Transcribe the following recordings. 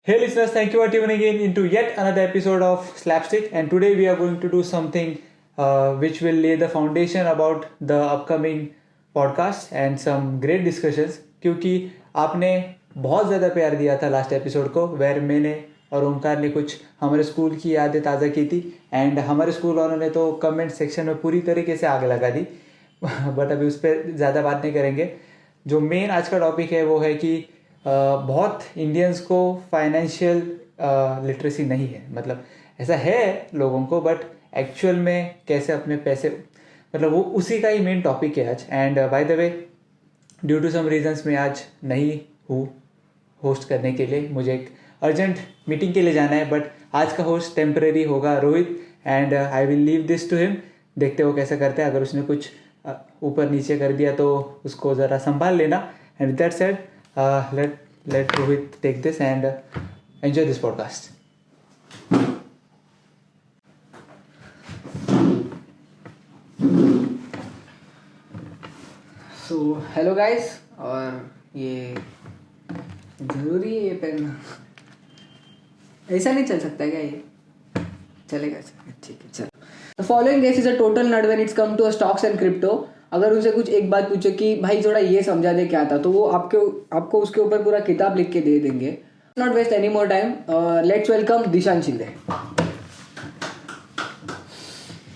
Hey listeners, thank you for tuning in into yet another episode of Slapstick, and today we are going to do something which will lay the foundation about the upcoming podcast and some great discussions. क्योंकि आपने बहुत ज़्यादा प्यार दिया था last episode को, where मैंने और ओमकार ने कुछ हमारे स्कूल की यादें ताज़ा की थी, एंड हमारे स्कूल वालों ने तो कमेंट सेक्शन में पूरी तरीके से आग लगा दी. बट अभी उस पर ज़्यादा बात नहीं करेंगे. जो मेन आज का टॉपिक है वो है कि बहुत इंडियंस को फाइनेंशियल लिटरेसी नहीं है. मतलब ऐसा है लोगों को, बट एक्चुअल में कैसे अपने पैसे, मतलब वो उसी का ही मेन टॉपिक है आज. And by the way, due to some reasons मैं आज नहीं हूँ होस्ट करने के लिए. मुझे एक अर्जेंट मीटिंग के लिए जाना है, बट आज का होस्ट टेम्परेरी होगा Rohit, and I will leave this to him. देखते वो कैसा करते हैं. अगर उसने कुछ ऊपर नीचे कर दिया तो उसको ज़रा संभाल लेना. And with that said, let Rohit take this and enjoy this podcast. So hello guys, और ये जरूरी है ये पहनना, ऐसा नहीं चल सकता क्या? ये चलेगा? ठीक है, चलो. The following guest is a total nerd when it's come to stocks and crypto. अगर उनसे कुछ एक बात पूछे कि भाई थोड़ा ये समझा दे क्या था, तो वो आपको उसके ऊपर पूरा किताब लिख के दे देंगे. Not waste any more time, let's welcome Dishan Shinde.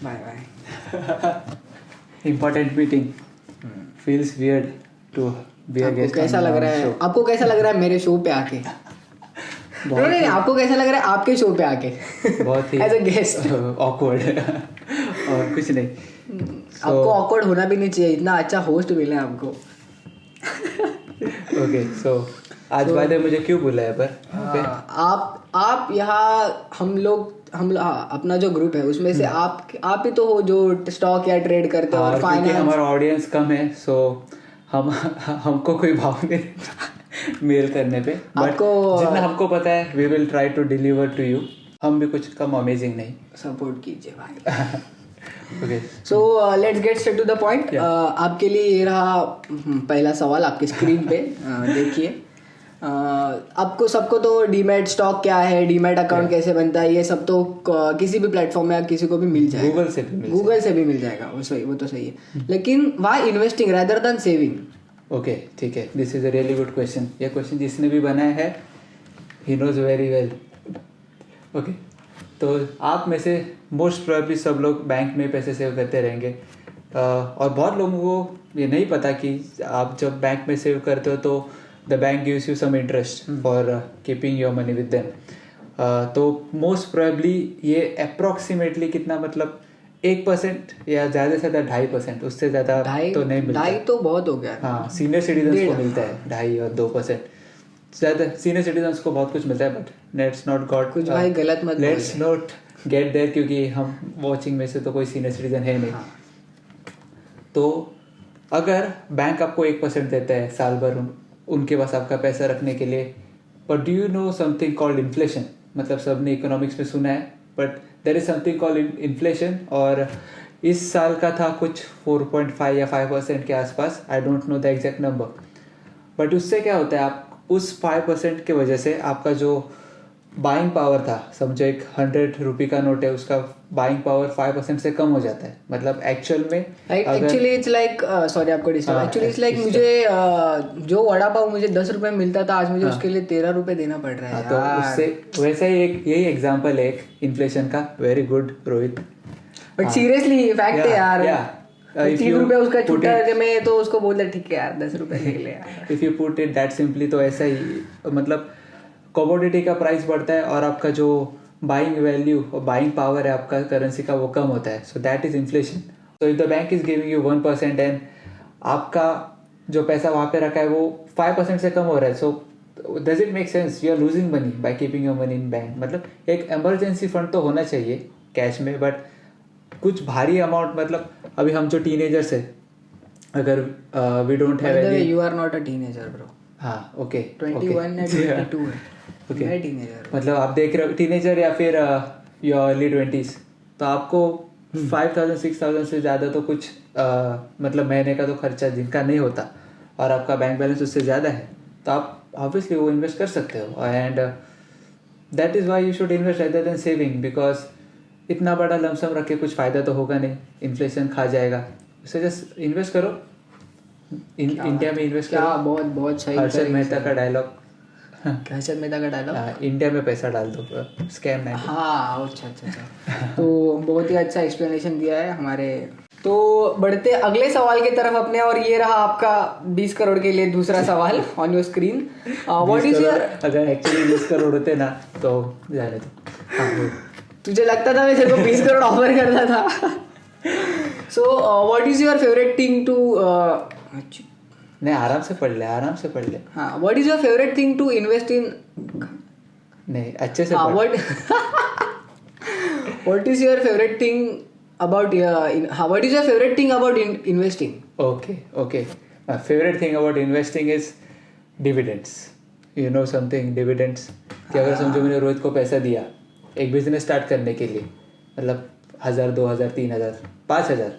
Bye bye. Important meeting. Feels weird to be a guest. कैसा लग रहा है आपको? कैसा लग रहा है मेरे शो पे आके? नहीं, आपको कैसा लग रहा है आपके शो पे आके? बहुत ही एज अ गेस्ट ऑकवर्ड. और कुछ नहीं. आपको ऑकवर्ड होना भी नहीं चाहिए, इतना अच्छा होस्ट मिला है आपको. ओके, सो आज बाद मुझे क्यों बुलाया है पर? आप यहाँ हम अपना जो ग्रुप है उसमें से आप ही तो हो जो स्टॉक या ट्रेड करते हो. और फाइनेंस, हमारा ऑडियंस कम है, सो हमको कोई भाव नहीं मेल करने पे. आपको जितना हमको पता है we will try to deliver to you. हम भी कुछ कम अमेजिंग नहीं. सपोर्ट कीजिए भाई. Okay, so let's get straight to the point. आपके लिए ये रहा पहला सवाल आपकी स्क्रीन पे. देखिए, आपको सबको तो डीमैट स्टॉक क्या है, डीमैट अकाउंट कैसे बनता है, ये सब तो किसी भी प्लेटफॉर्म में किसी को भी मिल जाएगा. गूगल से भी मिल जाएगा. वो तो सही है, लेकिन why investing rather than saving? Okay, ठीक है. This is a really good question. ये क्वेश्चन जिसने भी बनाया है he knows very well. Okay, तो आप में से मोस्ट प्रोबेबली सब लोग बैंक में पैसे सेव करते रहेंगे, और बहुत लोगों को ये नहीं पता कि आप जब बैंक में सेव करते हो तो the bank gives you some interest for keeping your money with them. तो मोस्ट प्रोबेबली ये अप्रॉक्सीमेटली कितना, मतलब 1% या ज़्यादा से ज़्यादा 2.5%, उससे ज़्यादा तो नहीं मिलता. 2.5 तो बहुत हो गया. हाँ, सीनियर सिटीजन्स को मिलता है 2.5 और 2%. ज़्यादा सीनियर सिटीजन्स को बहुत कुछ मिलता है, बट लेट्स नॉट गॉट कुछ भाई गलत मत, लेट्स नॉट गेट देयर, क्योंकि हम वॉचिंग में से तो कोई सीनियर सिटीजन है नहीं. तो अगर बैंक आपको 1% देता है साल भर उनके पास आपका पैसा रखने के लिए, but do you know something called inflation? मतलब सबने इकोनॉमिक्स में सुना है, but there is something called inflation. और इस साल का था कुछ 4.5 या 5% के आसपास. I don't know the exact number. But उससे क्या होता है, आप उस 5% की वजह से आपका जो बाइंग पावर था, समझो एक 100 रुपये का नोट है, उसका बाइंग पावर 5% से कम हो जाता है. मतलब एक्चुअल में एक्चुअली इट्स लाइक, सॉरी आपको डिस्टर्ब, एक्चुअली इट्स लाइक मुझे जो वड़ा पाव मुझे 10 रुपये मिलता था, आज मुझे उसके लिए 13 रुपये देना पड़ रहा है. तो उससे वैसा ही यही एग्जाम्पल है एक इन्फ्लेशन का. Very good Rohit. But seriously fact है यार. 3 रुपये उसका छुट्टा में, तो उसको बोलते ठीक है यार 10 रुपये निकले यार. If you put it that simply, तो ऐसा ही, मतलब कमोडिटी का प्राइस बढ़ता है और आपका जो बाइंग वैल्यू और बाइंग पावर है आपका करेंसी का, वो कम होता है. So that is inflation. So if the bank is giving you 1% and आपका जो पैसा वहाँ पे रखा है वो 5% से कम हो रहा है, so does it make sense? You are losing money by keeping your money in bank. मतलब एक इमरजेंसी फंड तो होना चाहिए कैश में, बट कुछ भारी अमाउंट, मतलब अभी हम जो टीनेजर्स है, अगर we don't have any. You are not a teenager bro. हाँ, ओके, 21 है, 22 है. ओके, मैं टीनेजर. मतलब आप देख रहे हो टीनेजर या फिर योर अर्ली 20s, तो आपको 5,000 6,000 से ज़्यादा तो कुछ मतलब महीने का तो खर्चा जिनका नहीं होता, और आपका बैंक बैलेंस उससे ज़्यादा है, तो आप ऑब्वियसली वो इन्वेस्ट कर सकते हो. And that is why you should invest rather than saving, because इतना बड़ा लमसम रख के कुछ फ़ायदा तो होगा नहीं, इन्फ्लेशन खा जाएगा। उससे जस्ट इन्वेस्ट करो, इंडिया में इन्वेस्ट क्या करो। बहुत बहुत सही हर्षद तरीके मेहता से। का डायलॉग, हर्षद मेहता का डायलॉग, इंडिया में पैसा डाल दो, स्कैम नहीं। हाँ अच्छा अच्छा अच्छा। तो बहुत ही अच्छा एक्सप्लेनेशन दिया है हमारे। तो बढ़ते अगले सवाल की तरफ अपने, और ये रहा आपका 20 करोड़ के लिए दूसरा सवाल on your screen. What is your, अगर एक्चुअली 20 करोड़ होते ना तो जाने दो। हाँ, वो। तुझे लगता था मैं तेरे को 20 करोड़ ऑफर करता था। So what is your favourite thing to, नहीं, आराम से पढ़ ले, आराम से पढ़ ले। हाँ, what is your favourite thing to invest in, नहीं, अच्छे से हाँ, पढ़। what is your favorite thing about what is your favorite thing about investing? Okay. My favorite thing about investing is dividends. You know something, dividends? कि अगर समझो मैंने रोहित को पैसा दिया एक बिजनेस स्टार्ट करने के लिए, मतलब 1000, 2000, 3000, 5000,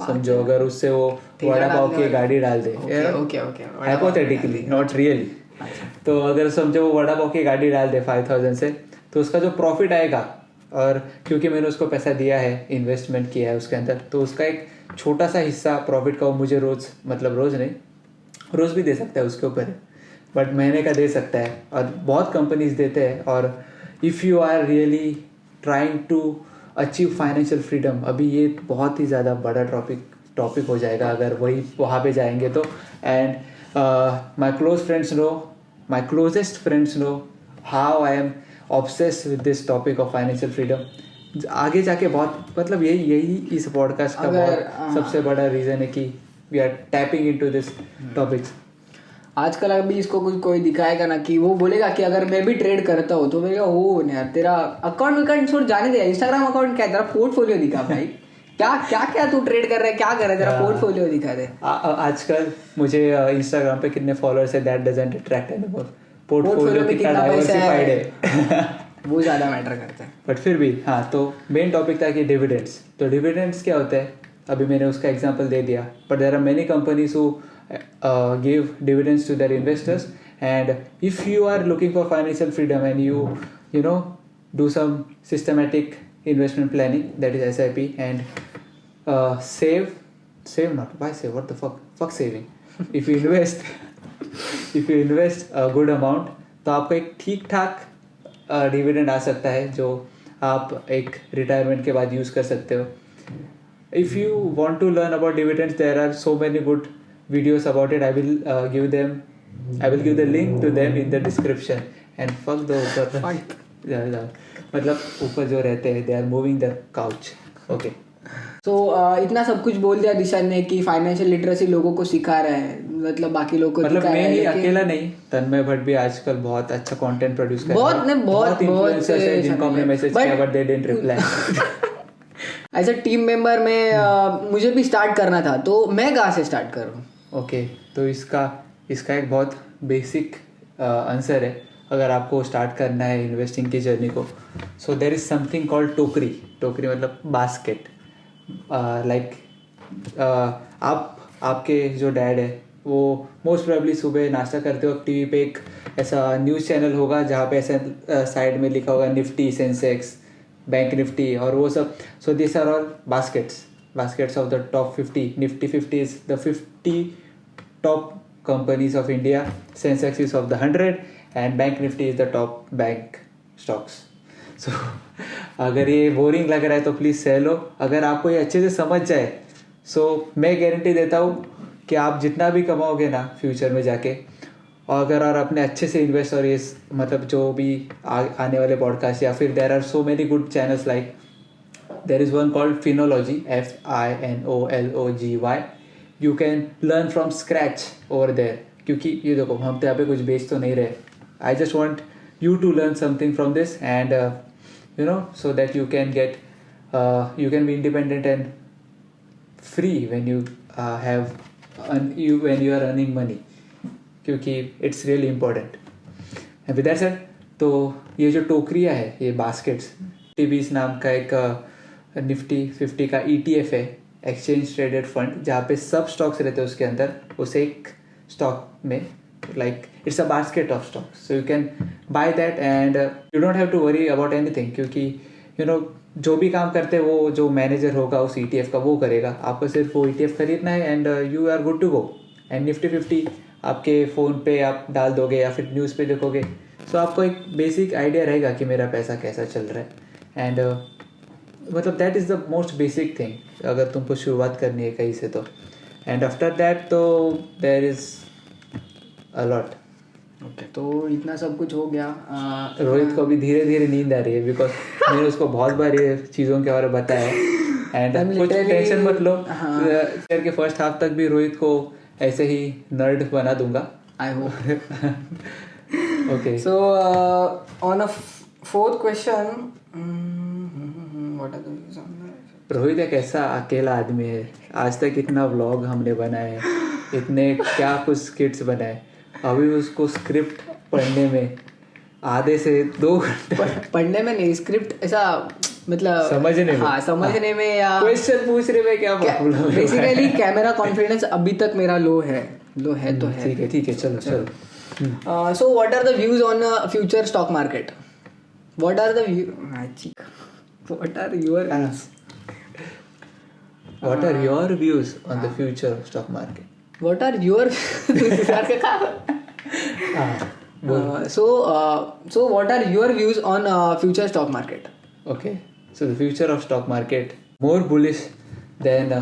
समझो, अगर उससे वो वड़ा पाव की गाड़ी डाल दे, ओके हाइपोथेटिकली, नॉट रियली, तो अगर समझो वो वड़ा पाव की गाड़ी डाल दे 5000 से, तो उसका जो प्रॉफिट आएगा, और क्योंकि मैंने उसको पैसा दिया है, इन्वेस्टमेंट किया है उसके अंदर, तो उसका एक छोटा सा हिस्सा प्रॉफिट का वो मुझे रोज़, मतलब रोज़ नहीं, रोज़ भी दे सकता है, उसके ऊपर है, बट महीने का दे सकता है, और बहुत कंपनीज देते हैं। और if you are really trying to achieve financial freedom, अभी ये बहुत ही ज़्यादा बड़ा टॉपिक हो जाएगा अगर वही वहाँ पे जाएंगे तो। And my closest friends know how I am obsessed with this topic of financial freedom. आगे जाके बहुत, मतलब यही इस पॉडकास्ट का बहुत सबसे बड़ा रीज़न है कि we are tapping into this topics. आजकल अभी इसको कुछ कोई दिखाएगा ना कि वो बोलेगा कि अगर मैं भी ट्रेड करता हूँ, तो मैं हो यार तेरा अकाउंट छोड़ जाने दे, इंस्टाग्राम अकाउंट क्या है, तेरा पोर्टफोलियो दिखा भाई। क्या तू ट्रेड कर रहा है, क्या कर रहा है, तेरा पोर्टफोलियो दिखा दे। आजकल मुझे इंस्टाग्राम पे कितने फॉलोअर्स है, that doesn't attract anymore. Portfolio में कितना डाइवर्सिफाइड है वो ज़्यादा मैटर करता है। बट फिर भी हाँ, तो मेन टॉपिक था कि डिविडेंड्स। तो डिविडेंड्स क्या होता है, अभी मैंने उसका एग्जांपल दे दिया, but there are many companies who give dividends to their investors. And if you are looking for financial freedom and you know do some systematic investment planning, that is SIP, and save not, why save, what the fuck saving. if you invest a good amount, तो आपको एक ठीक ठाक dividend आ सकता है जो आप एक रिटायरमेंट के बाद यूज़ कर सकते हो। If you want to learn about dividends, there are so many good videos about it. I will give the link to them in the description. And fuck the ऊपर, मतलब ऊपर जो रहते हैं, they are moving the couch. Okay. So इतना सब कुछ बोल दिया दिशान ने कि फाइनेंशियल लिटरेसी लोगों को सिखा रहा है, मतलब बाकी लोगों को, मतलब मैं ही अकेला नहीं, तन्मय भट्ट भी आजकल बहुत अच्छा कंटेंट प्रोड्यूस कर रहा है। बहुत इन्फ्लुएंसर्स हैं जिनको हमने मैसेज किया but they didn't reply. As a team member में मुझे भी स्टार्ट करना था, तो मैं कहाँ से स्टार्ट करूँ? ओके, तो इसका एक बहुत बेसिक आंसर है अगर आपको स्टार्ट करना है इन्वेस्टिंग की जर्नी को। So there is something called टोकरी मतलब बास्केट। लाइक आपके जो डैड है वो मोस्ट प्रोबेबली सुबह नाश्ता करते वक्त टीवी पे एक ऐसा न्यूज़ चैनल होगा जहाँ पे ऐसा साइड में लिखा होगा निफ्टी, सेंसेक्स, बैंक निफ्टी और वो सब। So this are all baskets of the top 50. Nifty 50 is the 50 top companies of India. Sensex is of the 100 and Bank Nifty is the top bank stocks. So अगर ये boring लग रहा है तो please सह लो। अगर आपको ये अच्छे से समझ जाए मैं गारंटी देता हूँ कि आप जितना भी कमाओगे ना फ्यूचर में जाके, और अगर और अपने अच्छे से इन्वेस्ट, और ये मतलब जो भी आने वाले पॉडकास्ट या फिर there are so many good channels like there is one called Finology, Finology. You can learn from scratch over there. क्योंकि ये देखो हम तो यहाँ पे कुछ बेच तो नहीं रहे. I just want you to learn something from this and so that you can get you can be independent and free when you when you are earning money, क्योंकि it's really important. And with that said, तो ये जो टोकरियाँ है, ये baskets, टीबीज नाम का एक निफ्टी 50 का ETF है, एक्सचेंज ट्रेडेड फंड, जहाँ पे सब स्टॉक्स रहते हैं उसके अंदर, उसे एक स्टॉक में like it's a basket of stocks, so you can buy that and you don't have to worry about anything, क्योंकि you know जो भी काम करते हैं वो जो मैनेजर होगा उस ETF का वो करेगा, आपको सिर्फ वो ETF खरीदना है and you are good to go. And Nifty 50 आपके फ़ोन पे आप डाल दोगे या फिर न्यूज़ पे देखोगे, तो आपको एक बेसिक आइडिया रहेगा कि मेरा पैसा कैसा चल रहा है. एंड मतलब that is the most basic thing अगर तुमको शुरुआत करनी है कहीं से तो. एंड आफ्टर दैट तो there is a lot. Okay, तो इतना सब कुछ हो गया. रोहित को अभी धीरे धीरे नींद आ रही है बिकॉज मैंने उसको बहुत बार ये चीज़ों के बारे में बताया है. एंड कुछ टेंशन मत लो, शेयर के फर्स्ट हाफ तक भी रोहित को ऐसे ही नर्ड बना दूंगा. I hope. Okay, so on a fourth question, what are the views on Rohit एक ऐसा अकेला आदमी है. आज तक इतना व्लॉग हमने बनाए, इतने क्या कुछ स्किट्स बनाए, अभी उसको स्क्रिप्ट पढ़ने में आधे से 2 घंटे. पढ़ने में नहीं, स्क्रिप्ट ऐसा मतलब समझने में. हाँ, समझने में या क्वेश्चन पूछने में क्या प्रॉब्लम है. बेसिकली कैमरा कॉन्फिडेंस अभी तक मेरा लो है तो है. ठीक है चलो. So what are the views on future stock market? What are the what are your What are your views on the future of stock market? What are your so what are your views on future stock market? Okay, so the future of stock market more bullish than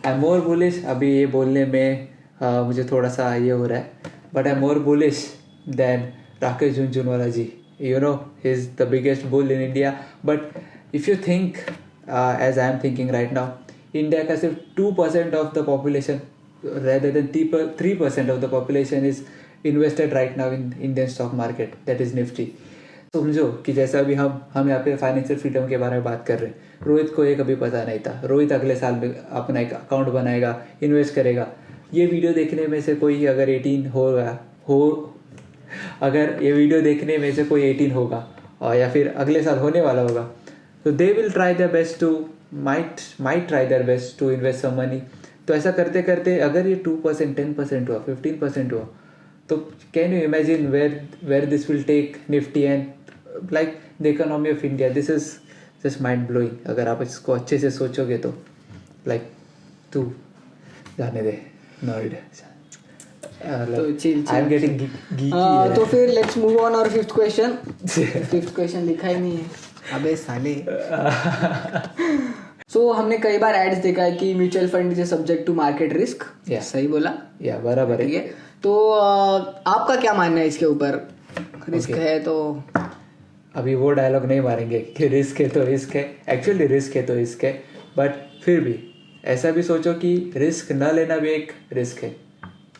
I'm more bullish. अभी ये बोलने में मुझे थोड़ा सा ये हो रहा है, but I'm more bullish than Rakesh Jhunjhunwala ji. You know, he's the biggest bull in India. But if you think as I am thinking right now, India का सिर्फ 2% of the population rather than 3% of the population is invested right now in Indian stock market, that is Nifty. समझो कि जैसा अभी हम यहाँ पे financial freedom के बारे में बात कर रहे हैं, रोहित को ये कभी पता नहीं था. रोहित अगले साल में अपना एक अकाउंट बनाएगा, इन्वेस्ट करेगा. ये वीडियो देखने में से कोई अगर 18 अगर ये वीडियो देखने में से कोई 18 होगा और या फिर अगले साल होने वाला होगा, तो they will try their best to might try their best to invest some money. तो ऐसा करते करते अगर ये 2%, 10% हुआ, 15% हुआ, तो can you imagine where this will take Nifty and like the economy of India. This is just mind blowing. अगर आप इसको अच्छे से सोचोगे तो लाइक तू जाने दे नर्ड. तो chill. I am getting geeky. तो फिर लेट्स मूव ऑन और फिफ्थ क्वेश्चन. फिफ्थ क्वेश्चन लिखा ही नहीं है. अबे साले. सो हमने कई बार एड्स देखा है कि mutual fund is subject to market risk. सही बोला? या बराबर है. तो आपका क्या मानना है इसके ऊपर? रिस्क है तो अभी वो डायलॉग नहीं मारेंगे कि रिस्क है तो रिस्क है. एक्चुअली रिस्क है तो रिस्क है, बट फिर भी ऐसा भी सोचो कि रिस्क न लेना भी एक रिस्क है.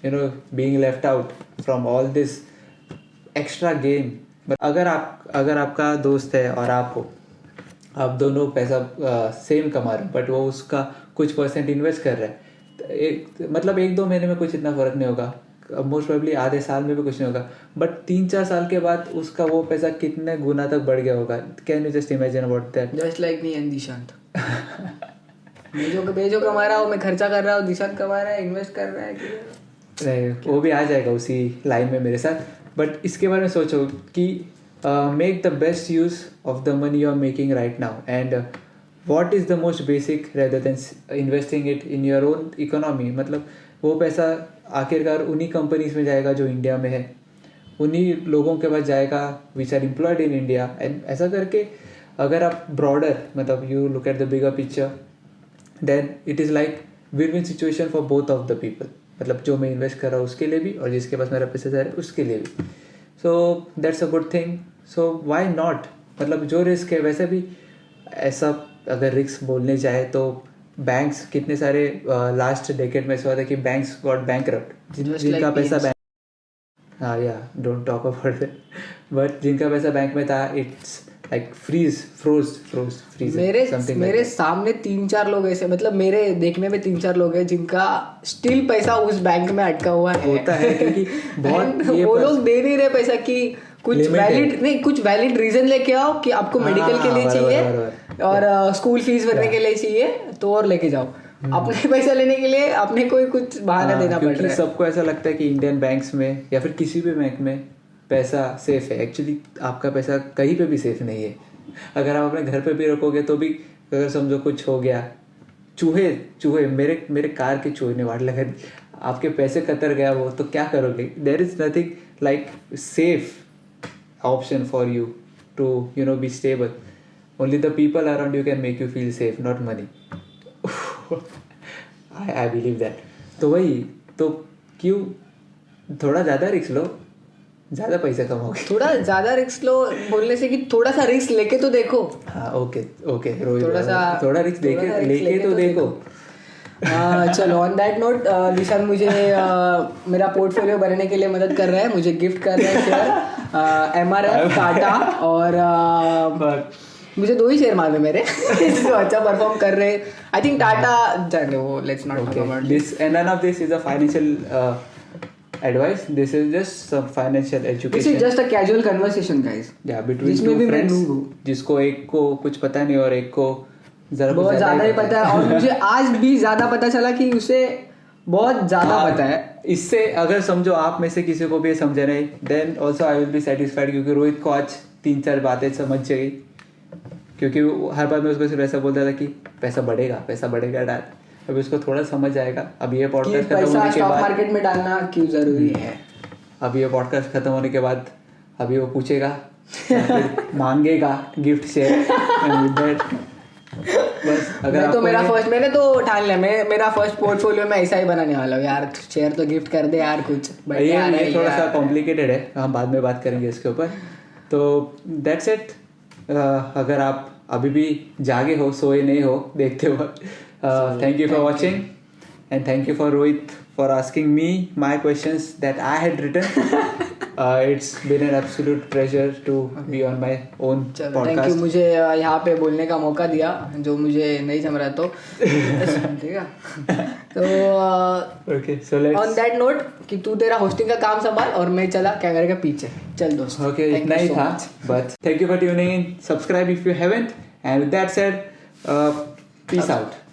You know, being left out from all this extra gain. But अगर आपका दोस्त है और आप हो, आप दोनों पैसा सेम कमा रहे हो, बट वो उसका कुछ % इन्वेस्ट कर रहा है, मतलब 1-2 महीने में कुछ इतना फर्क नहीं होगा, मोस्ट प्रोबेबली आधे साल में भी कुछ नहीं होगा, बट 3-4 साल के बाद उसका वो पैसा कितने गुना तक बढ़ गया होगा. Can you just imagine about that? Just like me and Dishant. मैं जो कमा रहा हूँ, मैं खर्चा कर रहा हूँ, दिशांत कमा रहा है, इन्वेस्ट कर रहा है. नहीं, वो भी आ जाएगा उसी लाइन में मेरे साथ. बट इसके बारे में सोचो कि make the best use of the money you are making right now and what is the most basic rather than investing it in your own economy. मतलब वो पैसा आखिरकार उन्हीं कंपनीज में जाएगा जो इंडिया में है, उन्हीं लोगों के पास जाएगा which are employed in India. And ऐसा करके अगर आप ब्रॉडर मतलब you look at the bigger picture, then it is like win-win situation for both of the people. मतलब जो मैं इन्वेस्ट कर रहा हूँ उसके लिए भी और जिसके पास मेरा पैसा जा रहा है उसके लिए भी. So that's a good thing. So why not. मतलब जो रिस्क है, वैसे भी ऐसा अगर रिस्क बोलने जाए तो बैंक्स कितने सारे लास्ट डेकेड में ऐसा हुआ था कि बैंक्स गॉट बैंकरप्ट. जिनका पैसा बैंक, हाँ या don't talk about it, but जिनका पैसा बैंक में था इट्स लाइक फ्रीज. मेरे सामने 3-4 लोग ऐसे, मतलब मेरे देखने में 3-4 लोग हैं जिनका स्टिल पैसा उस बैंक में अटका हुआ है. होता है क्योंकि बहुत वो लोग दे नहीं रहे पैसा कि कुछ वैलिड रीजन लेके आओ कि आपको मेडिकल के लिए चाहिए और स्कूल फीस भरने के लिए चाहिए तो और लेके जाओ. अपने पैसा लेने के लिए अपने को ही कुछ बहाना देना पड़ क्योंकि रहा है। सबको ऐसा लगता है कि इंडियन बैंक्स में या फिर किसी भी बैंक में पैसा सेफ है। एक्चुअली आपका पैसा कहीं पे भी सेफ नहीं है। अगर आप अपने घर पे भी रखोगे तो भी अगर समझो कुछ हो गया, चूहे मेरे कार के चूहे ने वाट लगा, आपके पैसे कतर गया वो, तो क्या करोगे? There is nothing like safe option for you to be stable. Only the people around you can make you feel safe, not money. I believe that. तो वही तो क्यों थोड़ा ज़्यादा रिस्क लो, ज़्यादा पैसा कमाओगे. थोड़ा ज्यादा रिस्क लो बोलने से कि थोड़ा सा रिस्क लेके तो देखो. हाँ ओके रोहित, थोड़ा रिस्क लेके तो देखो. चलो ऑन दैट नोट निशान मुझे मेरा पोर्टफोलियो बनाने के लिए मदद कर रहा है, मुझे गिफ्ट कर रहा है शेयर MRF टाटा और मुझे 2 ही शेयर मालूम है मेरे जो अच्छा परफॉर्म कर रहे हैं. आई थिंक टाटा जाने वो let's not talk about this and none of this is a financial advice. This is just some financial education. This is just a casual conversation guys. Yeah, between two friends जिसको एक को कुछ पता नहीं और एक को बहुत ज़्यादा ही पता है. और मुझे आज भी ज़्यादा पता चला कि उसे बहुत ज़्यादा पता है. इससे अगर समझो आप में से किसी को भी समझे नहीं, then also I will be satisfied क्योंकि रोहित को आज 3-4 बातें समझ गई. क्योंकि हर बार मैं उसको सिर्फ ऐसा बोलता था कि पैसा बढ़ेगा डाल. अभी उसको थोड़ा समझ आएगा. अब ये पॉडकास्ट खत्म होने के बाद मार्केट में डालना क्यों जरूरी है. अब ये पॉडकास्ट खत्म होने के बाद अभी वो पूछेगा मांगेगा गिफ्ट शेयर. बस अगर तो मैंने तो ठान लिया, मेरा फर्स्ट पोर्टफोलियो में ऐसा ही बनाने वाला हूँ यार. शेयर तो गिफ्ट कर दे यार कुछ. ये थोड़ा सा कॉम्प्लिकेटेड है, हम बाद में बात करेंगे इसके ऊपर. तो दैट्स इट. अगर आप अभी भी जागे हो, सोए नहीं हो देखते हो, thank you for watching and thank you for Rohit for asking me my questions that I had written. It's been an absolute pleasure to be on my own podcast. Thank you मुझे यहाँ पे बोलने का मौका दिया जो मुझे नहीं समझ रहा. तो ठीक है. तो okay, so let's on that note कि तू तेरा होस्टिंग का काम संभाल और मैं चला कैमरे के पीछे. चल दोस्त. Okay, इतना ही था. But thank you for tuning in. Subscribe if you haven't. And with that said, peace out.